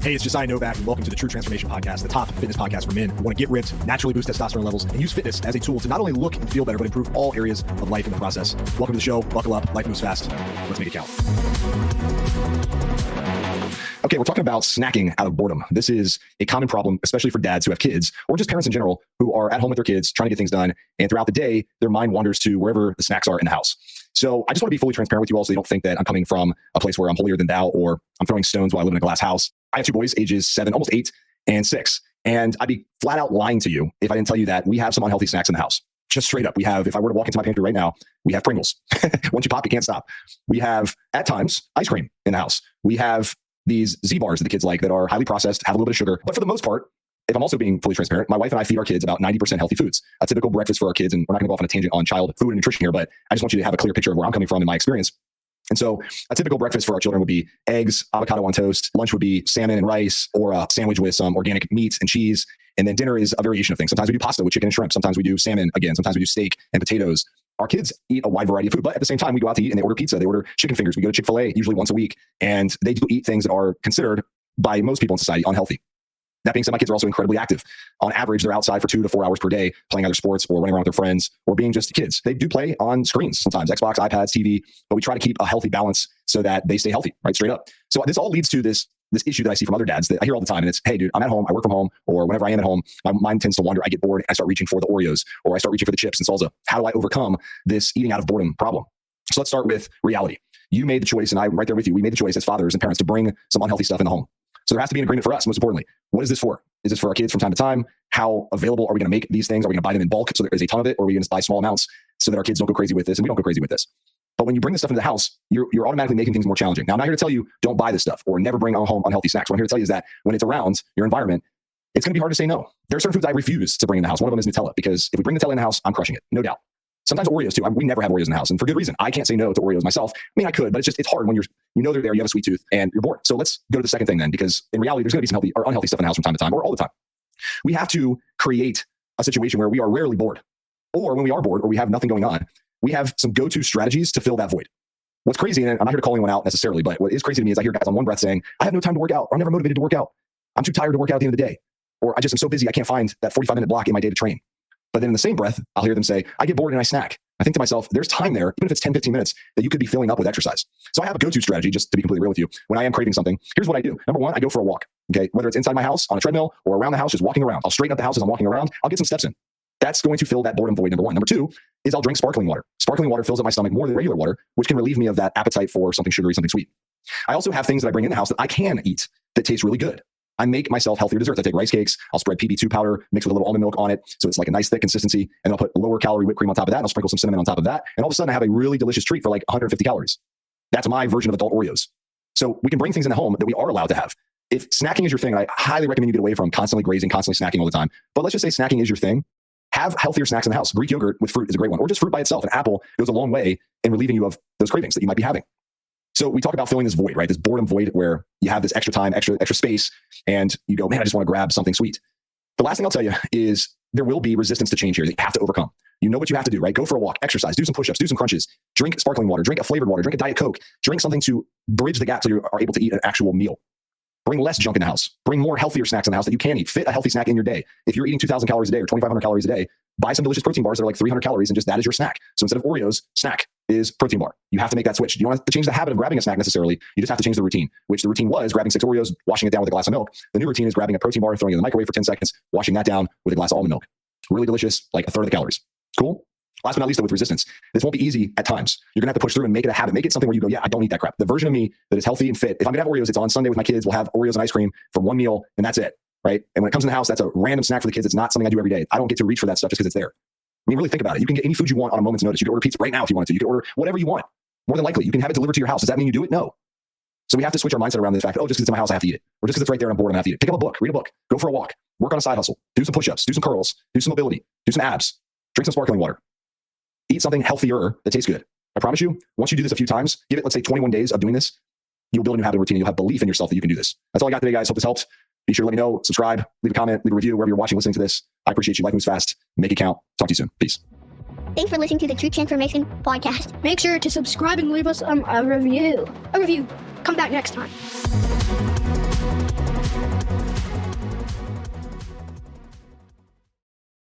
Hey, it's Josiah Novak, and welcome to the True Transformation Podcast, the top fitness podcast for men who want to get ripped, naturally boost testosterone levels, and use fitness as a tool to not only look and feel better, but improve all areas of life in the process. Welcome to the show. Buckle up. Life moves fast. Let's make it count. Okay, we're talking about snacking out of boredom. This is a common problem, especially for dads who have kids, or just parents in general who are at home with their kids, trying to get things done. And throughout the day, their mind wanders to wherever the snacks are in the house. So I just want to be fully transparent with you all so you don't think that I'm coming from a place where I'm holier than thou or I'm throwing stones while I live in a glass house. I have two boys, ages 7, almost 8, and 6. And I'd be flat out lying to you if I didn't tell you that we have some unhealthy snacks in the house. Just straight up. We have, if I were to walk into my pantry right now, we have Pringles. Once you pop, you can't stop. We have, at times, ice cream in the house. We have these Z-bars that the kids like that are highly processed, have a little bit of sugar. But for the most part, if I'm also being fully transparent, my wife and I feed our kids about 90% healthy foods. A typical breakfast for our kids, and we're not going to go off on a tangent on child food and nutrition here, but I just want you to have a clear picture of where I'm coming from in my experience. And so a typical breakfast for our children would be eggs, avocado on toast. Lunch would be salmon and rice, or a sandwich with some organic meats and cheese. And then dinner is a variation of things. Sometimes we do pasta with chicken and shrimp. Sometimes we do salmon again. Sometimes we do steak and potatoes. Our kids eat a wide variety of food, but at the same time, we go out to eat and they order pizza. They order chicken fingers. We go to Chick-fil-A usually once a week. And they do eat things that are considered by most people in society unhealthy. That being said, my kids are also incredibly active. On average, they're outside for 2 to 4 hours per day, playing either sports or running around with their friends or being just kids. They do play on screens sometimes, Xbox, iPads, TV, but we try to keep a healthy balance so that they stay healthy, right? Straight up. So this all leads to this issue that I see from other dads that I hear all the time. And it's, hey, dude, I'm at home, I work from home, or whenever I am at home, my mind tends to wander. I get bored. I start reaching for the Oreos, or I start reaching for the chips and salsa. How do I overcome this eating out of boredom problem? So let's start with reality. You made the choice, and I'm right there with you. We made the choice as fathers and parents to bring some unhealthy stuff in the home. So there has to be an agreement for us, most importantly. What is this for? Is this for our kids from time to time? How available are we going to make these things? Are we going to buy them in bulk so there is a ton of it? Or are we going to buy small amounts so that our kids don't go crazy with this and we don't go crazy with this? But when you bring this stuff into the house, you're automatically making things more challenging. Now, I'm not here to tell you don't buy this stuff or never bring home unhealthy snacks. What I'm here to tell you is that when it's around your environment, it's going to be hard to say no. There are certain foods I refuse to bring in the house. One of them is Nutella, because if we bring Nutella in the house, I'm crushing it, no doubt. Sometimes Oreos too. We never have Oreos in the house, and for good reason. I can't say no to Oreos myself. I mean, I could, but it's hard when they're there, you have a sweet tooth, and you're bored. So let's go to the second thing then, because in reality, there's going to be some healthy or unhealthy stuff in the house from time to time, or all the time. We have to create a situation where we are rarely bored, or when we are bored or we have nothing going on, we have some go-to strategies to fill that void. What's crazy, and I'm not here to call anyone out necessarily, but what is crazy to me is I hear guys on one breath saying, I have no time to work out, or I'm never motivated to work out. I'm too tired to work out at the end of the day. Or I'm so busy, I can't find that 45-minute block in my day to train. But then in the same breath, I'll hear them say, I get bored and I snack. I think to myself, there's time there, even if it's 10, 15 minutes, that you could be filling up with exercise. So I have a go-to strategy, just to be completely real with you. When I am craving something, here's what I do. Number one, I go for a walk. Okay, whether it's inside my house, on a treadmill, or around the house, just walking around. I'll straighten up the house as I'm walking around. I'll get some steps in. That's going to fill that boredom void, number one. Number two is I'll drink sparkling water. Sparkling water fills up my stomach more than regular water, which can relieve me of that appetite for something sugary, something sweet. I also have things that I bring in the house that I can eat that taste really good. I make myself healthier desserts. I take rice cakes. I'll spread PB2 powder, mix with a little almond milk on it, so it's like a nice thick consistency. And I'll put lower calorie whipped cream on top of that. And I'll sprinkle some cinnamon on top of that. And all of a sudden, I have a really delicious treat for like 150 calories. That's my version of adult Oreos. So we can bring things in the home that we are allowed to have. If snacking is your thing, I highly recommend you get away from constantly grazing, constantly snacking all the time. But let's just say snacking is your thing. Have healthier snacks in the house. Greek yogurt with fruit is a great one, or just fruit by itself. An apple goes a long way in relieving you of those cravings that you might be having. So we talk about filling this void, right? This boredom void where you have this extra time, extra space, and you go, man, I just want to grab something sweet. The last thing I'll tell you is there will be resistance to change here that you have to overcome. You know what you have to do, right? Go for a walk, exercise, do some push-ups, do some crunches, drink sparkling water, drink a flavored water, drink a Diet Coke, drink something to bridge the gap so you are able to eat an actual meal. Bring less junk in the house. Bring more healthier snacks in the house that you can eat. Fit a healthy snack in your day. If you're eating 2,000 calories a day or 2,500 calories a day, buy some delicious protein bars that are like 300 calories and just that is your snack. So instead of Oreos, snack is protein bar. You have to make that switch. You don't have to change the habit of grabbing a snack necessarily. You just have to change the routine, which the routine was grabbing 6 Oreos, washing it down with a glass of milk. The new routine is grabbing a protein bar, throwing it in the microwave for 10 seconds, washing that down with a glass of almond milk. Really delicious, like a third of the calories. Cool? Last but not least, though, with resistance, this won't be easy at times. You're going to have to push through and make it a habit. Make it something where you go, yeah, I don't eat that crap. The version of me that is healthy and fit, if I'm going to have Oreos, it's on Sunday with my kids. We'll have Oreos and ice cream for one meal, and that's it, right? And when it comes in the house, that's a random snack for the kids. It's not something I do every day. I don't get to reach for that stuff just because it's there. I mean, really think about it. You can get any food you want on a moment's notice. You can order pizza right now if you wanted to. You can order whatever you want. More than likely, you can have it delivered to your house. Does that mean you do it? No. So we have to switch our mindset around the fact, oh, just because it's in my house, I have to eat it. Or just because it's right there and I'm bored, I have to eat it. Pick up a book, read a book, go for a walk, work on a side hustle, do some push-ups, do some curls, do some mobility, do some abs, drink some sparkling water. Eat something healthier that tastes good. I promise you, once you do this a few times, give it, let's say 21 days of doing this, you'll build a new habit routine and you'll have belief in yourself that you can do this. That's all I got today, guys. Hope this helped. Be sure to let me know, subscribe, leave a comment, leave a review, wherever you're watching, listening to this. I appreciate you. Life moves fast. Make it count. Talk to you soon. Peace. Thanks for listening to the True Transformation Podcast. Make sure to subscribe and leave us a review. Come back next time.